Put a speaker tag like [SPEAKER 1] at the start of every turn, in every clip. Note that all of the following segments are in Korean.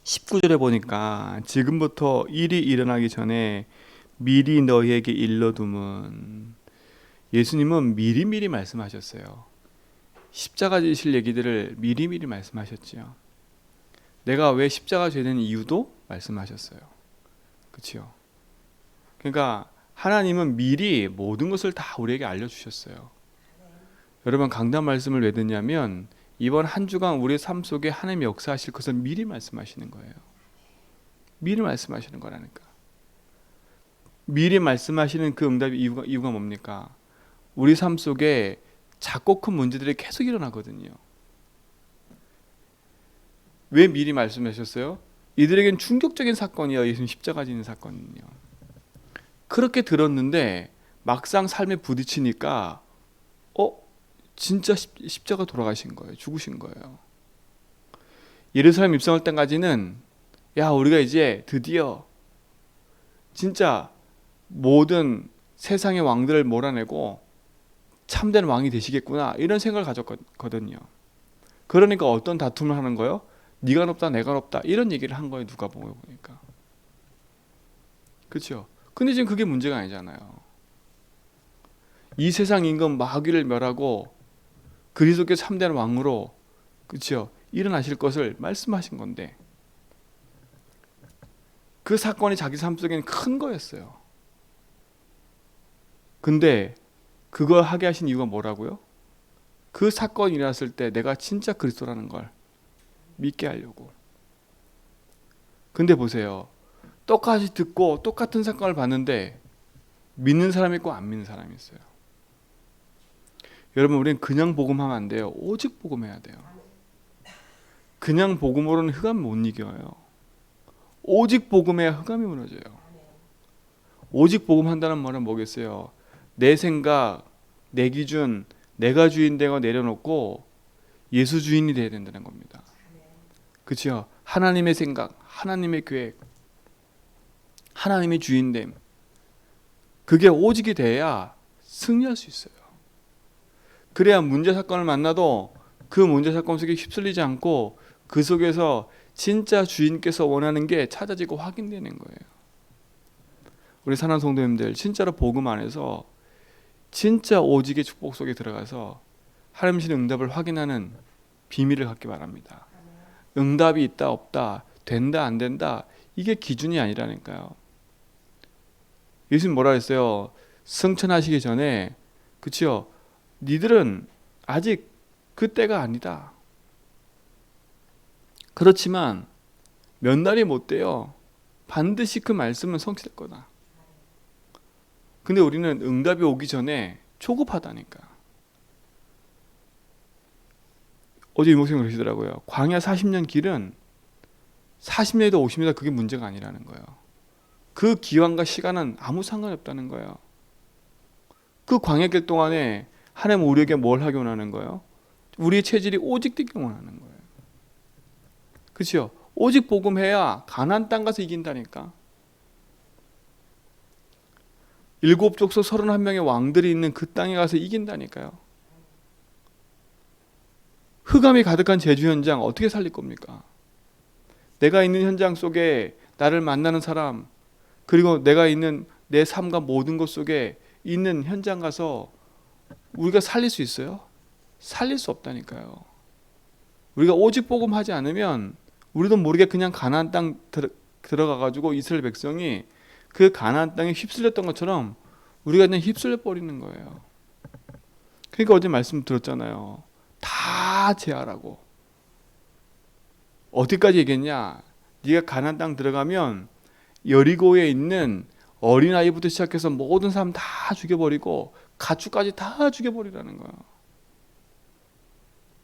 [SPEAKER 1] 19절에 보니까 지금부터 일이 일어나기 전에 미리 너희에게 일러둠은, 예수님은 미리미리 말씀하셨어요. 십자가 지실 얘기들을 미리미리 말씀하셨지요. 내가 왜 십자가 져야 되는 이유도 말씀하셨어요. 그렇죠? 그러니까 하나님은 미리 모든 것을 다 우리에게 알려주셨어요. 여러분, 강단 말씀을 왜 듣냐면 이번 한 주간 우리의 삶 속에 하나님이 역사하실 것을 미리 말씀하시는 거예요. 미리 말씀하시는 거라니까. 미리 말씀하시는 그 응답의 이유가 뭡니까? 우리 삶 속에 작고 큰 문제들이 계속 일어나거든요. 왜 미리 말씀하셨어요? 이들에겐 충격적인 사건이에요. 예수님 십자가 지는 사건은요. 그렇게 들었는데 막상 삶에 부딪히니까 진짜 십자가 돌아가신 거예요. 죽으신 거예요. 예루살렘 입성할 때까지는 우리가 이제 드디어 진짜 모든 세상의 왕들을 몰아내고 참된 왕이 되시겠구나, 이런 생각을 가졌거든요. 그러니까 어떤 다툼을 하는 거예요? 네가 높다 내가 높다 이런 얘기를 한 거예요. 누가 보니까. 그렇죠? 근데 지금 그게 문제가 아니잖아요. 이 세상 임금 마귀를 멸하고 그리스도께 참된 왕으로, 그렇죠, 일어나실 것을 말씀하신 건데, 그 사건이 자기 삶 속에는 큰 거였어요. 근데 그걸 하게 하신 이유가 뭐라고요? 그 사건이 일어났을 때 내가 진짜 그리스도라는 걸 믿게 하려고. 근데 보세요. 똑같이 듣고 똑같은 사건을 봤는데 믿는 사람이 있고 안 믿는 사람이 있어요. 여러분, 우리는 그냥 복음하면 안 돼요. 오직 복음해야 돼요. 그냥 복음으로는 흑암 못 이겨요. 오직 복음해야 흑암이 무너져요. 오직 복음한다는 말은 뭐겠어요? 내 생각, 내 기준, 내가 주인 되고 내려놓고 예수 주인이 돼야 된다는 겁니다. 그렇죠? 하나님의 생각, 하나님의 계획, 하나님의 주인됨, 그게 오직이 돼야 승리할 수 있어요. 그래야 문제 사건을 만나도 그 문제 사건 속에 휩쓸리지 않고 그 속에서 진짜 주인께서 원하는 게 찾아지고 확인되는 거예요. 우리 사랑하는 성도님들, 진짜로 복음 안에서 진짜 오직의 축복 속에 들어가서 하나님 주신 응답을 확인하는 비밀을 갖기 바랍니다. 응답이 있다 없다, 된다 안 된다, 이게 기준이 아니라니까요. 예수님 뭐라 했어요? 승천하시기 전에, 그치요? 니들은 아직 그 때가 아니다. 그렇지만 몇 날이 못 돼요. 반드시 그 말씀은 성취될 거다. 근데 우리는 응답이 오기 전에 초급하다니까. 어제 유목사님 그러시더라고요. 광야 40년 길은 40년이다 50년이다 그게 문제가 아니라는 거예요. 그 기간과 시간은 아무 상관이 없다는 거예요. 그 광야길 동안에 하나님 우리에게 뭘 하기 원하는 거예요? 우리의 체질이 오직 되기 원하는 거예요. 그렇죠? 오직 복음해야 가나안 땅 가서 이긴다니까. 7족속 31명의 왕들이 있는 그 땅에 가서 이긴다니까요. 흑암이 가득한 제주 현장 어떻게 살릴 겁니까? 내가 있는 현장 속에 나를 만나는 사람, 그리고 내가 있는 내 삶과 모든 것 속에 있는 현장 가서 우리가 살릴 수 있어요? 살릴 수 없다니까요. 우리가 오직 복음하지 않으면 우리도 모르게 그냥 가나안 땅 들어가가지고 이스라엘 백성이 그 가나안 땅에 휩쓸렸던 것처럼 우리가 그냥 휩쓸려 버리는 거예요. 그러니까 어제 말씀 들었잖아요. 다 제하라고. 어디까지 얘기했냐? 네가 가나안 땅 들어가면 여리고에 있는 어린아이부터 시작해서 모든 사람 다 죽여버리고 가축까지 다 죽여버리라는 거예요.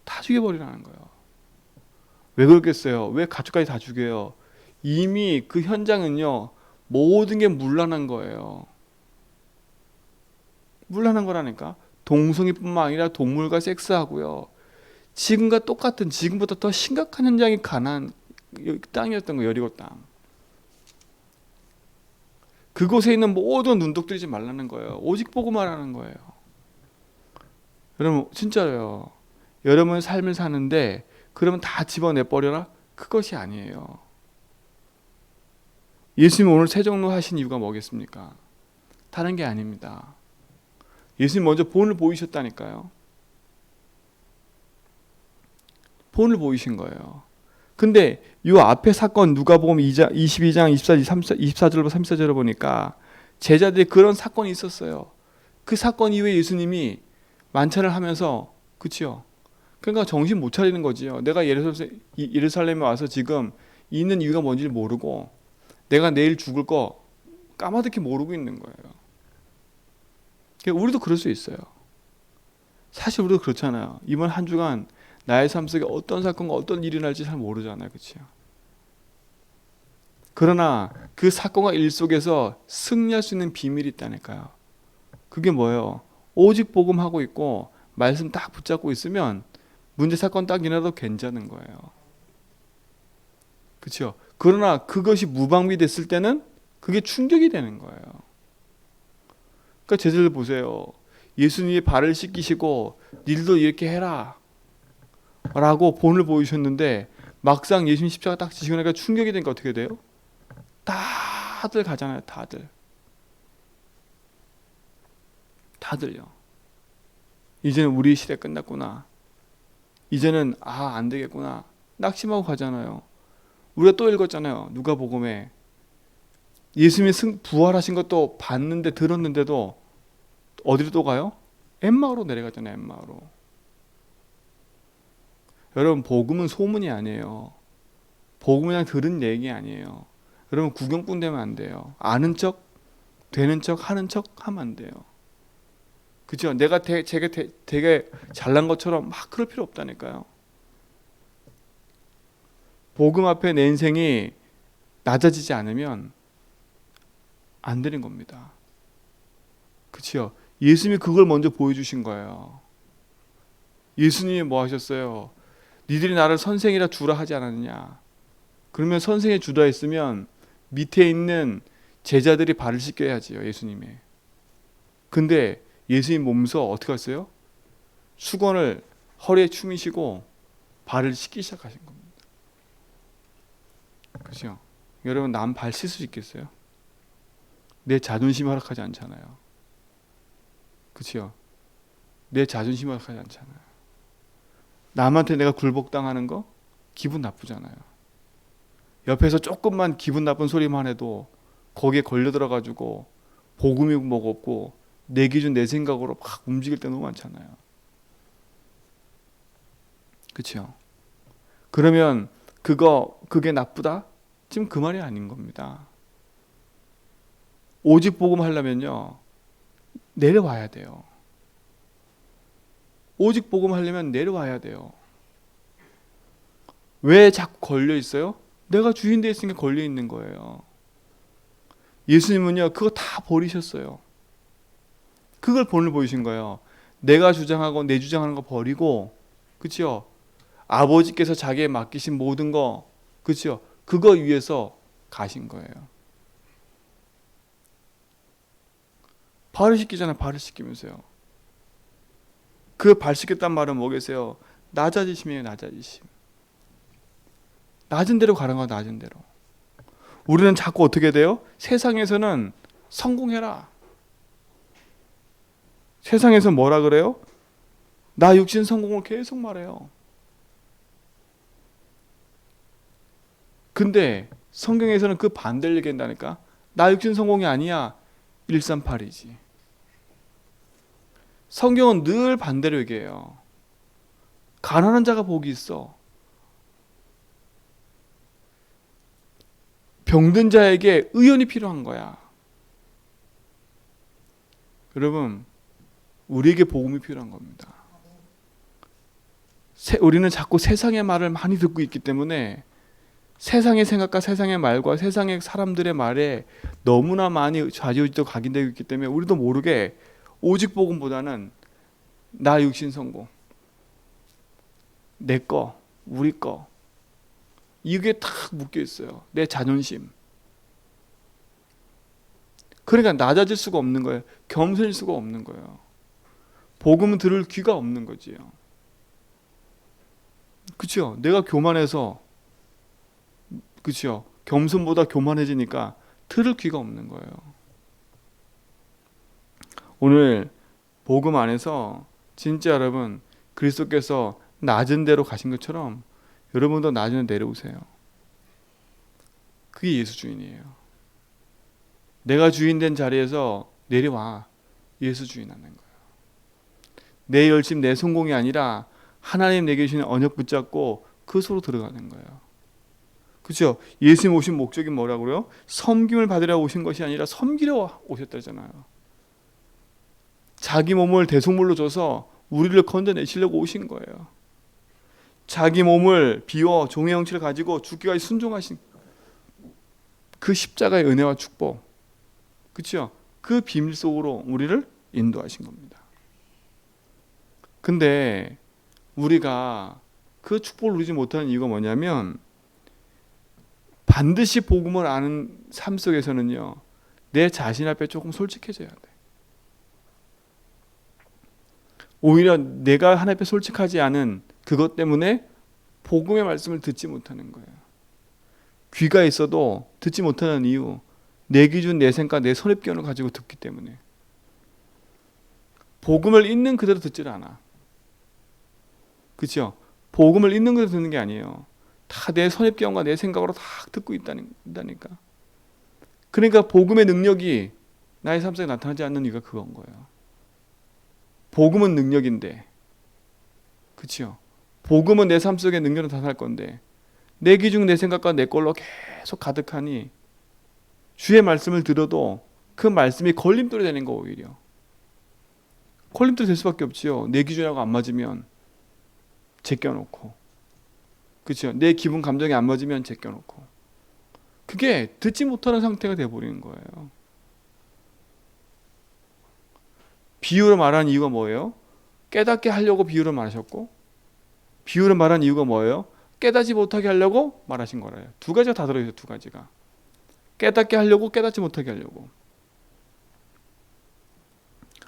[SPEAKER 1] 다 죽여버리라는 거예요. 왜 그렇겠어요? 왜 가축까지 다 죽여요? 이미 그 현장은요, 모든 게 문란한 거예요. 문란한 거라니까. 동성애뿐만 아니라 동물과 섹스하고요. 지금과 똑같은, 지금보다 더 심각한 현장이 가나안 땅이었던 거예요. 여리고 땅. 그곳에 있는 모든 눈독 들이지 말라는 거예요. 오직 보고 말하는 거예요. 여러분, 진짜로요. 여러분 삶을 사는데 그러면 다 집어내버려라? 그것이 아니에요. 예수님 오늘 세종로 하신 이유가 뭐겠습니까? 다른 게 아닙니다. 예수님 먼저 본을 보이셨다니까요. 본을 보이신 거예요. 근데 이 앞에 사건 누가복음 22장 24절부터 34절을 보니까 제자들이 그런 사건이 있었어요. 그 사건 이후에 예수님이 만찬을 하면서, 그치요? 그러니까 정신 못 차리는 거지요. 내가 예루살렘에 와서 지금 있는 이유가 뭔지 모르고 내가 내일 죽을 거 까마득히 모르고 있는 거예요. 우리도 그럴 수 있어요. 사실 우리도 그렇잖아요. 이번 한 주간 나의 삶 속에 어떤 사건과 어떤 일이 날지 잘 모르잖아요. 그치요? 그러나 그 사건과 일 속에서 승리할 수 있는 비밀이 있다니까요. 그게 뭐예요? 오직 복음하고 있고 말씀 딱 붙잡고 있으면 문제 사건 딱 일어나도 괜찮은 거예요. 그렇죠? 그러나 그것이 무방비됐을 때는 그게 충격이 되는 거예요. 그러니까 제자들 보세요. 예수님이 발을 씻기시고 니들도 이렇게 해라 라고 본을 보이셨는데 막상 예수님 십자가 딱 지시고 나니까 충격이 되니까 어떻게 돼요? 다들 가잖아요. 다들요. 이제는 우리 시대 끝났구나. 이제는 안 되겠구나. 낙심하고 가잖아요. 우리가 또 읽었잖아요. 누가복음에 예수님이 부활하신 것도 봤는데 들었는데도 어디로 또 가요? 엠마오로 내려갔잖아요. 엠마오로. 여러분, 복음은 소문이 아니에요. 복음은 그냥 들은 얘기 아니에요. 여러분, 구경꾼 되면 안 돼요. 아는 척, 되는 척, 하는 척 하면 안 돼요. 그죠? 내가 되게 잘난 것처럼 막 그럴 필요 없다니까요. 복음 앞에 내 인생이 낮아지지 않으면 안 되는 겁니다. 그치요? 예수님이 그걸 먼저 보여주신 거예요. 예수님이 뭐 하셨어요? 니들이 나를 선생이라 주라 하지 않았느냐? 그러면 선생이 주라 했으면 밑에 있는 제자들이 발을 씻겨야지요. 예수님이. 근데 예수님 몸서 어떻게 했어요? 수건을 허리에 추미시고 발을 씻기 시작하신 겁니다. 그렇죠? 여러분, 남 발 씻을 수 있겠어요? 내 자존심 허락하지 않잖아요. 그렇죠? 내 자존심 허락하지 않잖아요. 남한테 내가 굴복당하는 거 기분 나쁘잖아요. 옆에서 조금만 기분 나쁜 소리만 해도 거기에 걸려들어가지고 복음이 뭐가 없고 내 기준 내 생각으로 막 움직일 때 너무 많잖아요. 그렇죠? 그러면 그게 나쁘다? 지금 그 말이 아닌 겁니다. 오직 복음 하려면요, 내려와야 돼요. 오직 복음 하려면 내려와야 돼요. 왜 자꾸 걸려 있어요? 내가 주인 돼 있으니까 걸려 있는 거예요. 예수님은요, 그거 다 버리셨어요. 그걸 본을 보이신 거예요. 내가 주장하고 내 주장하는 거 버리고, 그렇죠? 아버지께서 자기에 맡기신 모든 거, 그렇죠? 그거 위해서 가신 거예요. 발을 씻기잖아요. 발을 씻기면서요. 그 발 씻겼단 말은 뭐겠어요? 낮아지심이에요. 낮아지심. 낮은 대로 가는 거야. 낮은 대로. 우리는 자꾸 어떻게 돼요? 세상에서는 성공해라. 세상에서 뭐라 그래요? 나 육신 성공을 계속 말해요. 근데 성경에서는 그 반대를 얘기한다니까. 나 육신 성공이 아니야. 138이지. 성경은 늘 반대로 얘기해요. 가난한 자가 복이 있어. 병든 자에게 의원이 필요한 거야. 여러분, 우리에게 복음이 필요한 겁니다. 우리는 자꾸 세상의 말을 많이 듣고 있기 때문에 세상의 생각과 세상의 말과 세상의 사람들의 말에 너무나 많이 좌지우지도 각인되고 있기 때문에 우리도 모르게 오직 복음보다는 나 육신 성공, 내 거, 우리 거, 이게 딱 묶여 있어요. 내 자존심. 그러니까 낮아질 수가 없는 거예요. 겸손일 수가 없는 거예요. 복음은 들을 귀가 없는 거지요. 그렇죠? 내가 교만해서, 그렇죠? 겸손보다 교만해지니까 들을 귀가 없는 거예요. 오늘 복음 안에서 진짜 여러분 그리스도께서 낮은 데로 가신 것처럼 여러분도 낮은 데 내려오세요. 그게 예수 주인이에요. 내가 주인 된 자리에서 내려와 예수 주인 하는 거예요. 내 열심, 내 성공이 아니라 하나님 내게 주시는 언약 붙잡고 그 속으로 들어가는 거예요. 그렇죠? 예수님 오신 목적이 뭐라고요? 섬김을 받으려 오신 것이 아니라 섬기려 오셨다잖아요. 자기 몸을 대속물로 줘서 우리를 건져내시려고 오신 거예요. 자기 몸을 비워 종의 형체를 가지고 죽기까지 순종하신 그 십자가의 은혜와 축복, 그렇죠? 그 비밀 속으로 우리를 인도하신 겁니다. 근데 우리가 그 축복을 누리지 못하는 이유가 뭐냐면 반드시 복음을 아는 삶 속에서는요, 내 자신 앞에 조금 솔직해져야 돼. 오히려 내가 하나님 앞에 솔직하지 않은 그것 때문에 복음의 말씀을 듣지 못하는 거예요. 귀가 있어도 듣지 못하는 이유, 내 기준, 내 생각, 내 선입견을 가지고 듣기 때문에. 복음을 있는 그대로 듣질 않아. 그렇죠? 복음을 있는 그대로 듣는 게 아니에요. 다 내 선입견과 내 생각으로 다 듣고 있다니까. 그러니까 복음의 능력이 나의 삶 속에 나타나지 않는 이유가 그건 거예요. 복음은 능력인데, 그렇죠? 복음은 내 삶 속에 능력을 나타날 건데 내 기준, 내 생각과 내 걸로 계속 가득하니 주의 말씀을 들어도 그 말씀이 걸림돌이 되는 거. 오히려 걸림돌이 될 수밖에 없지요. 내 기준하고 안 맞으면 제껴놓고, 그렇죠? 내 기분, 감정이 안 맞으면 제껴놓고, 그게 듣지 못하는 상태가 돼버리는 거예요. 비유로 말한 이유가 뭐예요? 깨닫게 하려고 비유를 말하셨고, 비유를 말한 이유가 뭐예요? 깨닫지 못하게 하려고 말하신 거래요. 두 가지가 다 들어있어요. 두 가지가. 깨닫게 하려고, 깨닫지 못하게 하려고.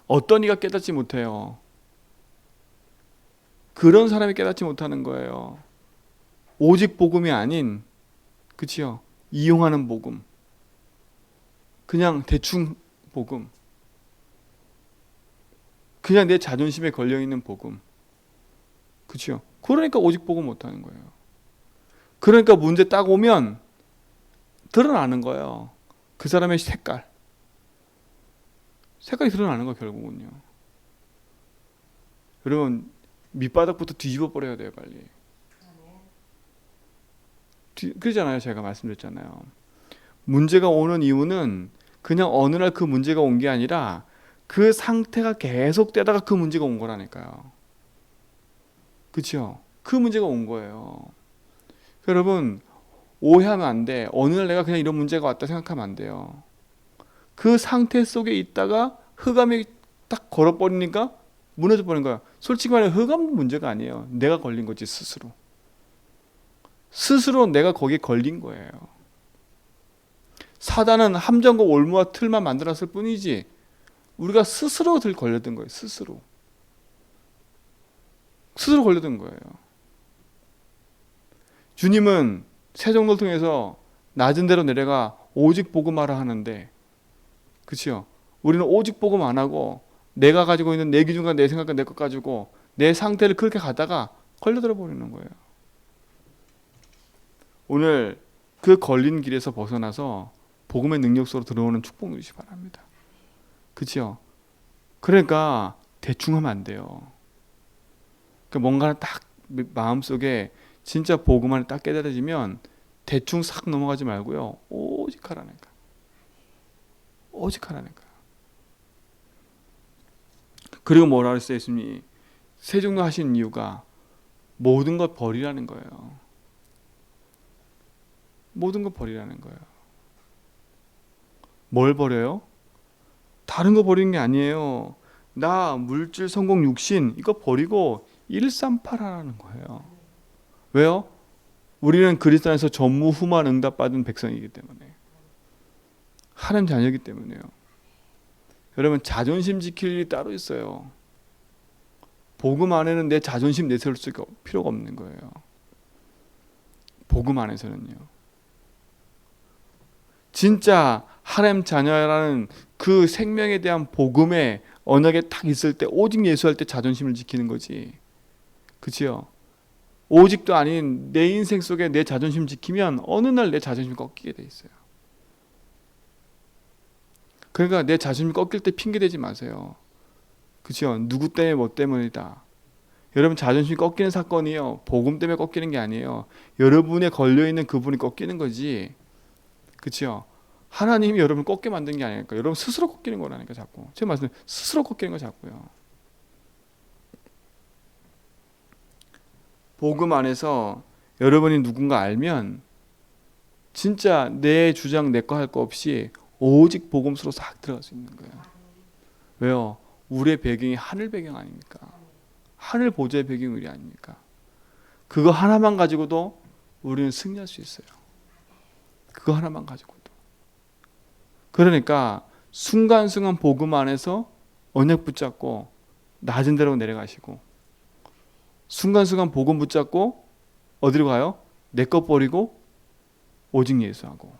[SPEAKER 1] 어떤 이가 깨닫지 못해요? 그런 사람이 깨닫지 못하는 거예요. 오직 복음이 아닌, 그치요? 이용하는 복음, 그냥 대충 복음, 그냥 내 자존심에 걸려있는 복음, 그치요? 그러니까 오직 복음 못하는 거예요. 그러니까 문제 딱 오면 드러나는 거예요. 그 사람의 색깔이 드러나는 거예요. 결국은요. 여러분 밑바닥부터 뒤집어 버려야 돼요. 빨리. 그러잖아요. 제가 말씀드렸잖아요. 문제가 오는 이유는 그냥 어느 날 그 문제가 온 게 아니라 그 상태가 계속되다가 그 문제가 온 거라니까요. 그렇죠? 그 문제가 온 거예요. 여러분 오해하면 안 돼. 어느 날 내가 그냥 이런 문제가 왔다 생각하면 안 돼요. 그 상태 속에 있다가 흑암이 딱 걸어버리니까 무너져 버린 거야. 솔직히 말해 흑암은 문제가 아니에요. 내가 걸린 거지. 스스로 내가 거기에 걸린 거예요. 사단은 함정과 올무와 틀만 만들었을 뿐이지 우리가 스스로 걸려든 거예요. 스스로 걸려든 거예요. 주님은 세종도를 통해서 낮은 데로 내려가 오직 복음하라 하는데, 그렇죠? 우리는 오직 복음 안 하고 내가 가지고 있는 내 기준과 내 생각과 내 것 가지고 내 상태를 그렇게 가다가 걸려들어 버리는 거예요. 오늘 그 걸린 길에서 벗어나서 복음의 능력 속으로 들어오는 축복 누리시 바랍니다. 그렇죠? 그러니까 대충 하면 안 돼요. 그러니까 뭔가는 딱 마음속에 진짜 복음 안에 딱 깨달아지면 대충 싹 넘어가지 말고요. 오직 하라니까. 오직 하라니까. 그리고 뭐라 그랬어요? 예수님이 세종도 하시는 이유가 모든 것 버리라는 거예요. 모든 것 버리라는 거예요. 뭘 버려요? 다른 거 버리는 게 아니에요. 나 물질, 성공, 육신 이거 버리고 138 하라는 거예요. 왜요? 우리는 그리스도 안에서 전무후무한 응답받은 백성이기 때문에, 하나님 자녀이기 때문에요. 여러분 자존심 지킬 일이 따로 있어요. 복음 안에는 내 자존심 내세울 필요가 없는 거예요. 복음 안에서는요. 진짜 하나님 자녀라는 그 생명에 대한 복음의 언약에 딱 있을 때 오직 예수할 때 자존심을 지키는 거지. 그치요? 오직도 아닌 내 인생 속에 내 자존심 지키면 어느 날 내 자존심이 꺾이게 돼 있어요. 그러니까 내 자존심이 꺾일 때 핑계대지 마세요. 그치요? 누구 때문에 뭐 때문이다. 여러분 자존심이 꺾이는 사건이요, 복음 때문에 꺾이는 게 아니에요. 여러분에 걸려있는 그분이 꺾이는 거지. 그치요? 하나님이 여러분을 꺾게 만든 게 아니니까. 여러분 스스로 꺾이는 거라니까 자꾸. 제가 말씀 스스로 꺾이는 거 자꾸요. 복음 안에서 여러분이 누군가 알면 진짜 내 주장 내 거 할 거 없이 오직 복음으로 싹 들어갈 수 있는 거예요. 왜요? 우리의 배경이 하늘 배경 아닙니까? 하늘 보좌의 배경이 우리 아닙니까? 그거 하나만 가지고도 우리는 승리할 수 있어요. 그거 하나만 가지고도. 그러니까 순간순간 복음 안에서 언약 붙잡고 낮은 데로 내려가시고, 순간순간 복음 붙잡고 어디로 가요? 내 것 버리고 오직 예수하고.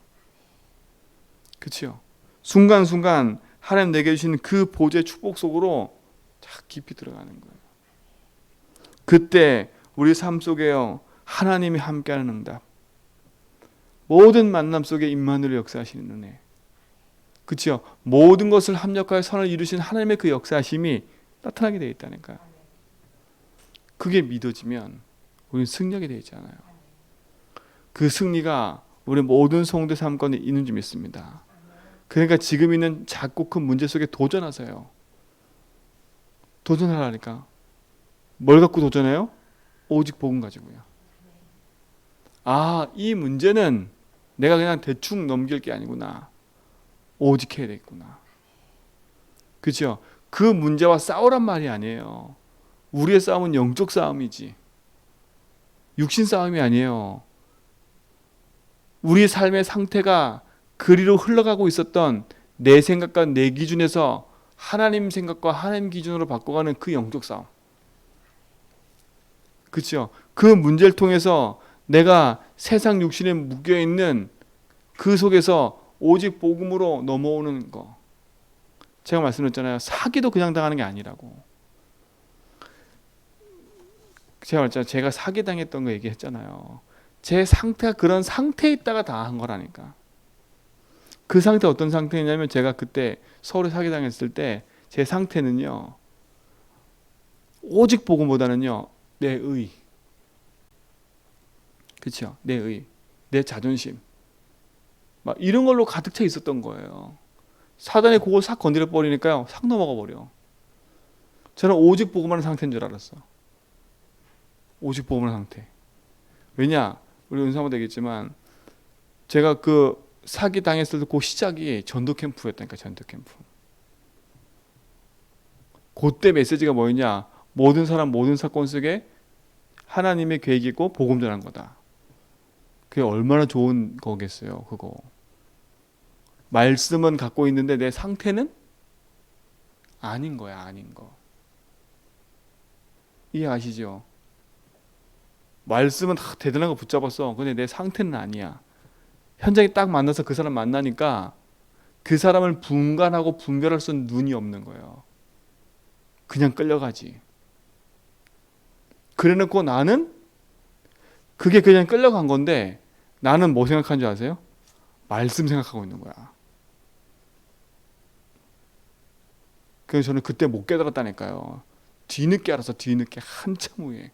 [SPEAKER 1] 그치요? 순간순간 하나님 내게 주신 그 보좌의 축복 속으로 쫙 깊이 들어가는 거예요. 그때 우리 삶 속에요, 하나님이 함께하는 응답, 모든 만남 속에 임마누엘 역사하시는 은혜, 그치요? 모든 것을 합력하여 선을 이루신 하나님의 그 역사하심이 나타나게 되어 있다니까요. 그게 믿어지면 우리는 승리하게 되어 있잖아요. 그 승리가 우리 모든 성도의 삶 가운데 있는 줄 믿습니다. 그러니까 지금 있는 작고 큰 문제 속에 도전하세요. 도전하라니까. 뭘 갖고 도전해요? 오직 복음 가지고요. 아, 이 문제는 내가 그냥 대충 넘길 게 아니구나. 오직 해야 되겠구나. 그렇죠? 그 문제와 싸우란 말이 아니에요. 우리의 싸움은 영적 싸움이지 육신 싸움이 아니에요. 우리 삶의 상태가 그리로 흘러가고 있었던 내 생각과 내 기준에서 하나님 생각과 하나님 기준으로 바꿔가는 그 영적 싸움. 그렇죠? 그 문제를 통해서 내가 세상 육신에 묶여있는 그 속에서 오직 복음으로 넘어오는 거. 제가 말씀드렸잖아요. 사기도 그냥 당하는 게 아니라고. 제가 말했잖아요. 제가 사기 당했던 거 얘기했잖아요. 제 상태가 그런 상태에 있다가 당한 거라니까. 그 상태가 어떤 상태냐면 제가 그때 서울에 사기 당했을 때 제 상태는요, 오직 복음보다는요, 내 의, 그렇죠? 내 의, 내 자존심, 막 이런 걸로 가득 차 있었던 거예요. 사단이 그걸 싹 건드려 버리니까요, 싹 넘어가 버려. 저는 오직 복음하는 상태인 줄 알았어. 오직 복음하는 상태. 왜냐? 우리 은사모 되겠지만 제가 그 사기 당했을 때 그 시작이 전도 캠프였다니까. 전도 캠프. 그때 메시지가 뭐였냐? 모든 사람 모든 사건 속에 하나님의 계획이 있고 복음 전한 거다. 그게 얼마나 좋은 거겠어요. 그거. 말씀은 갖고 있는데 내 상태는 아닌 거야. 아닌 거. 이해하시죠? 말씀은 대단한 거 붙잡았어. 근데 내 상태는 아니야. 현장에 딱 만나서 그 사람 만나니까 그 사람을 분간하고 분별할 수 있는 눈이 없는 거예요. 그냥 끌려가지. 그래놓고 나는 그게 그냥 끌려간 건데 나는 뭐 생각한 줄 아세요? 말씀 생각하고 있는 거야. 그래서 저는 그때 못 깨달았다니까요. 뒤늦게 알았어. 뒤늦게. 한참 후에.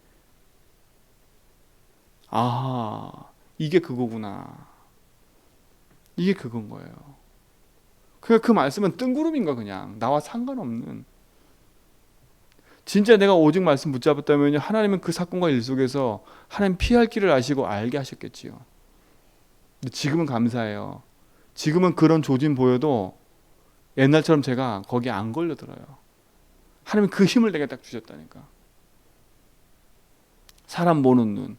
[SPEAKER 1] 아, 이게 그거구나. 이게 그건 거예요. 그러니까 그 말씀은 뜬구름인가 그냥. 나와 상관없는. 진짜 내가 오직 말씀 붙잡았다면 하나님은 그 사건과 일 속에서 하나님 피할 길을 아시고 알게 하셨겠지요. 근데 지금은 감사해요. 지금은 그런 조짐 보여도 옛날처럼 제가 거기에 안 걸려들어요. 하나님은 그 힘을 내게 딱 주셨다니까. 사람 보는 눈.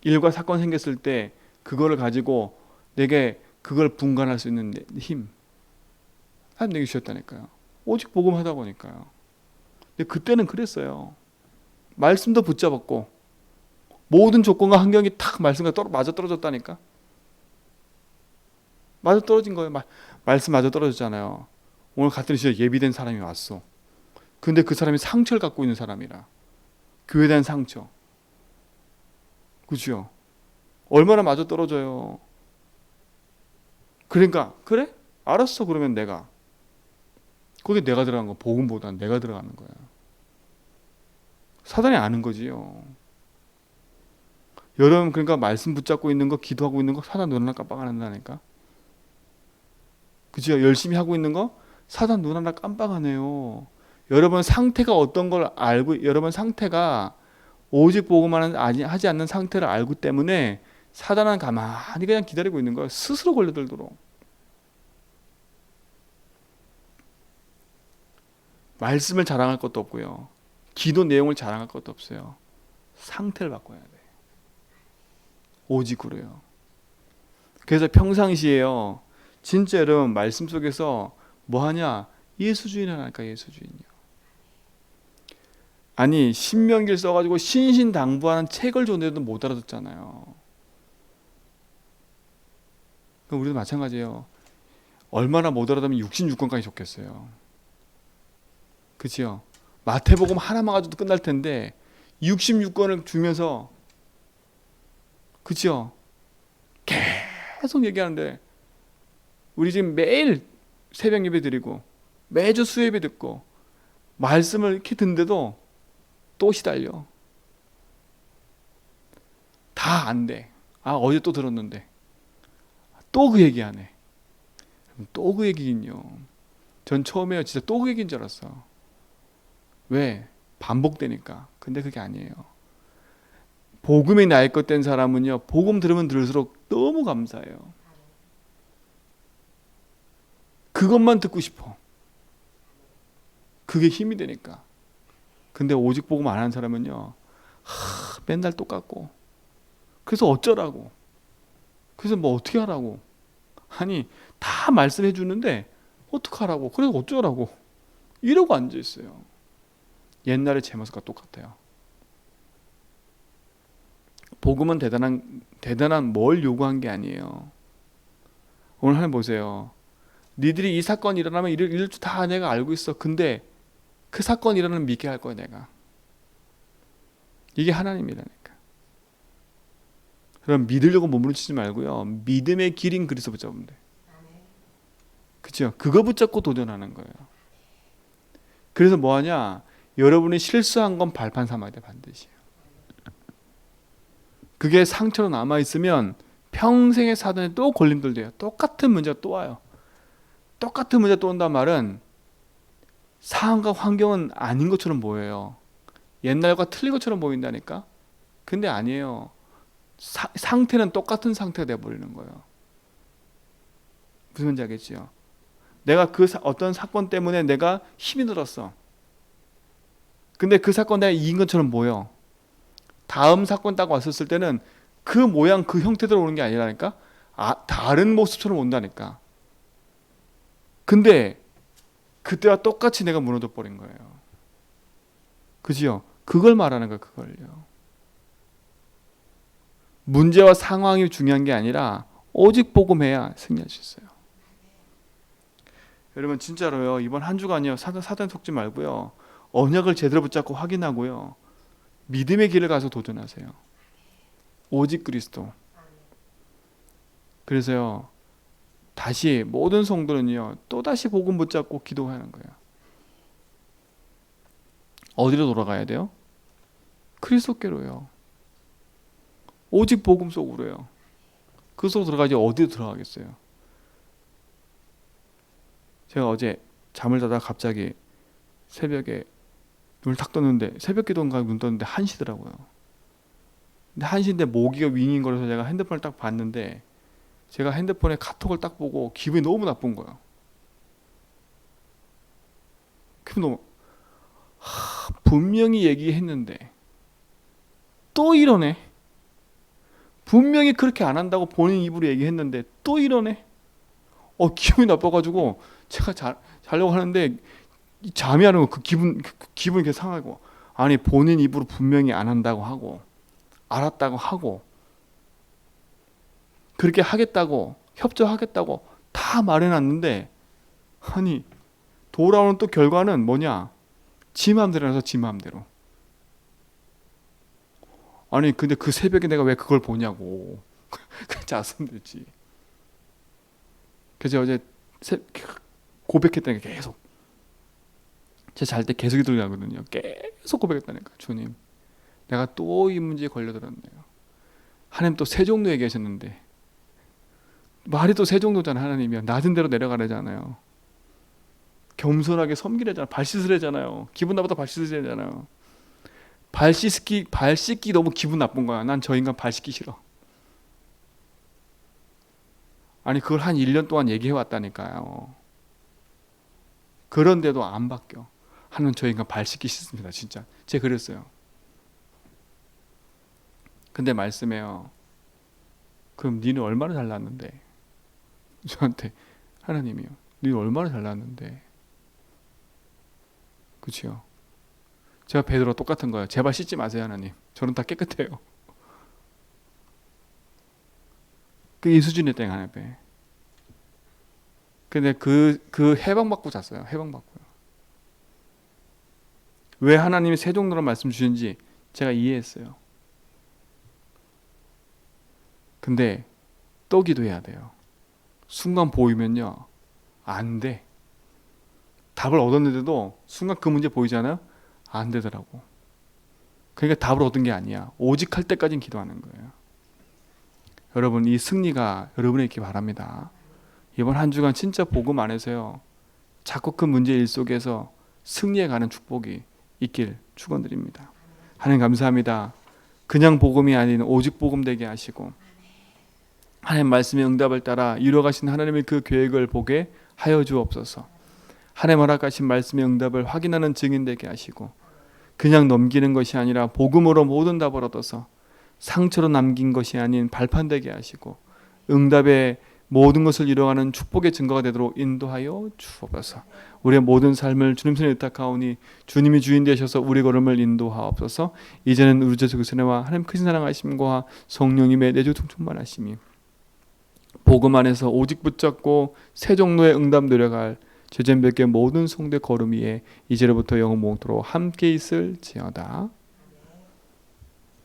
[SPEAKER 1] 일과 사건 생겼을 때 그거를 가지고 내게 그걸 분간할 수 있는 힘. 하나님 내게 주셨다니까요. 오직 복음하다 보니까요. 근데 그때는 그랬어요. 말씀도 붙잡았고 모든 조건과 환경이 탁 말씀과 맞아 떨어졌다니까. 맞아 떨어진 거예요. 말씀 맞아 떨어졌잖아요. 오늘 갔더니 진짜 예비된 사람이 왔어. 근데 그 사람이 상처를 갖고 있는 사람이라. 교회에 대한 상처. 그죠? 얼마나 맞아 떨어져요. 그러니까 그래? 알았어. 그러면 내가. 거기 내가 들어간 거 복음보다는 내가 들어가는 거야. 사단이 아는 거지요. 여러분 그러니까 말씀 붙잡고 있는 거, 기도하고 있는 거 사단 눈 하나 깜빡 안 한다니까. 그죠? 열심히 하고 있는 거 사단 눈 하나 깜빡 안 해요. 여러분 상태가 어떤 걸 알고, 여러분 상태가 오직 복음만 하지 않는 상태를 알고 때문에 사단은 가만히 그냥 기다리고 있는 거예요. 스스로 걸려들도록. 말씀을 자랑할 것도 없고요. 기도 내용을 자랑할 것도 없어요. 상태를 바꿔야 돼. 오직 그래요. 그래서 평상시에요. 진짜 여러분 말씀 속에서 뭐 하냐? 예수주의라니까. 예수주의요. 아니 신명기를 써가지고 신신당부하는 책을 줬는데도 못 알아듣잖아요. 그럼 우리도 마찬가지예요. 얼마나 못 알아듣으면 66권까지 줬겠어요. 그치요? 마태복음 하나만 가지고도 끝날 텐데 66권을 주면서 그치요? 계속 얘기하는데 우리 지금 매일 새벽 예배 드리고 매주 수예배 듣고 말씀을 이렇게 듣는데도 또 시달려. 다 안 돼. 아 어제 또 들었는데 또 그 얘기하네. 또 그 얘기긴요. 전 처음에 진짜 또 그 얘기인 줄 알았어. 왜? 반복되니까. 근데 그게 아니에요. 복음이 나의 것 된 사람은요, 복음 들으면 들을수록 너무 감사해요. 그것만 듣고 싶어. 그게 힘이 되니까. 근데 오직 복음 안 하는 사람은요, 맨날 똑같고. 그래서 어쩌라고. 그래서 뭐 어떻게 하라고. 아니, 다 말씀해 주는데, 어떡하라고. 그래서 어쩌라고. 이러고 앉아있어요. 옛날에 제 모습과 똑같아요. 복음은 대단한 뭘 요구한 게 아니에요. 오늘 하나님 보세요. 니들이 이 사건이 일어나면 이럴 줄 다 내가 알고 있어. 근데 그 사건이 일어나면 믿게 할 거야 내가. 이게 하나님이라니까. 그럼 믿으려고 몸부림치지 말고요. 믿음의 길인 그리스도 붙잡으면 돼. 그렇죠? 그거 붙잡고 도전하는 거예요. 그래서 뭐하냐? 여러분이 실수한 건 발판 삼아야 돼 반드시. 그게 상처로 남아있으면 평생의 사단에 또 걸림돌 돼요. 똑같은 문제가 또 와요. 똑같은 문제가 또 온단 말은 상황과 환경은 아닌 것처럼 보여요. 옛날과 틀린 것처럼 보인다니까. 근데 아니에요. 상태는 똑같은 상태가 돼버리는 거예요. 무슨 말인지 알겠지요? 내가 어떤 사건 때문에 내가 힘이 들었어. 근데 그 사건 내가 이긴 것처럼 보여. 다음 사건 딱 왔었을 때는 그 모양 그 형태대로 오는 게 아니라니까. 다른 모습처럼 온다니까. 근데 그때와 똑같이 내가 무너져 버린 거예요. 그지요? 그걸 말하는 거예요. 그걸요. 문제와 상황이 중요한 게 아니라 오직 복음해야 승리할 수 있어요. 여러분 진짜로요. 이번 한 주간요. 사단 속지 말고요. 언약을 제대로 붙잡고 확인하고요. 믿음의 길을 가서 도전하세요. 오직 그리스도. 그래서요. 다시 모든 성도는요. 또다시 복음 붙잡고 기도하는 거예요. 어디로 돌아가야 돼요? 그리스도께로요. 오직 복음 속으로요. 그 속으로 들어가지 어디로 들어가겠어요? 제가 어제 잠을 자다가 갑자기 새벽에 눈을 탁 떴는데 새벽 기도인가 눈 떴는데 1시더라고요. 근데 1시인데 모기가 윙윙 거려서 제가 핸드폰을 딱 봤는데 제가 핸드폰에 카톡을 딱 보고 기분이 너무 나쁜 거예요. 기분 너무 분명히 얘기했는데 또 이러네. 분명히 그렇게 안 한다고 본인 입으로 얘기했는데 또 이러네. 기분이 나빠가지고 제가 자려고 하는데 잠이 안 오고 그 기분이 이렇게 상하고 아니 본인 입으로 분명히 안 한다고 하고 알았다고 하고 그렇게 하겠다고 협조하겠다고 다 다 말해놨는데 아니 돌아오는 또 결과는 뭐냐? 지 마음대로라서 지 마음대로. 아니 근데 그 새벽에 내가 왜 그걸 보냐고. 잤으면 되지. 그래서 어제 고백했다니까 계속. 제가 잘 때 계속 기도하거든요. 계속 고백했다니까. 주님 내가 또 이 문제에 걸려들었네요. 하나님 또 세종로 얘기하셨는데 말이 또 세종로잖아. 하나님이요 낮은 데로 내려가래잖아요. 겸손하게 섬기래잖아. 발 씻으래잖아요. 기분 나쁘다 발 씻으래잖아요. 발 씻기 너무 기분 나쁜 거야. 난 저 인간 발 씻기 싫어. 아니 그걸 한 1년 동안 얘기해 왔다니까요. 그런데도 안 바뀌어. 하는 저 인간 발 씻기 싫습니다. 진짜 제가 그랬어요. 근데 말씀해요. 그럼 니는 얼마나 잘났는데? 저한테 하나님이요. 니는 얼마나 잘났는데? 그치요? 제가 베드로와 똑같은 거예요. 제발 씻지 마세요 하나님. 저는 다 깨끗해요. 그 이 수준이었다 하나님 앞에. 근데 그 해방받고 잤어요. 해방받고요. 왜 하나님이 세종로로 말씀 주신지 제가 이해했어요. 근데 또 기도해야 돼요. 순간 보이면요 안 돼. 답을 얻었는데도 순간 그 문제 보이잖아요. 안 되더라고. 그러니까 답을 얻은 게 아니야. 오직 할 때까지는 기도하는 거예요. 여러분 이 승리가 여러분에게 있기 바랍니다. 이번 한 주간 진짜 복음 안에서요 자꾸 그 문제 일 속에서 승리해 가는 축복이 있길 축원드립니다. 하나님 감사합니다. 그냥 복음이 아닌 오직 복음 되게 하시고 하나님 말씀의 응답을 따라 이루어가신 하나님의 그 계획을 보게 하여 주옵소서. 하나님 허락하신 말씀의 응답을 확인하는 증인 되게 하시고 그냥 넘기는 것이 아니라 복음으로 모든 답을 얻어서 상처로 남긴 것이 아닌 발판 되게 하시고 응답의 모든 것을 이루어가는 축복의 증거가 되도록 인도하여 주옵소서. 우리의 모든 삶을 주님 손에 의탁하오니 주님이 주인 되셔서 우리 걸음을 인도하옵소서. 이제는 우리 주 예수 그리스도의 은혜와 하나님 크신 사랑하심과 성령님의 내주 충만하심이 복음 안에서 오직 붙잡고 세종로의 응답 노력할 죄전백의 모든 성대 걸음 위에 이제로부터 영원토록 함께 있을지어다.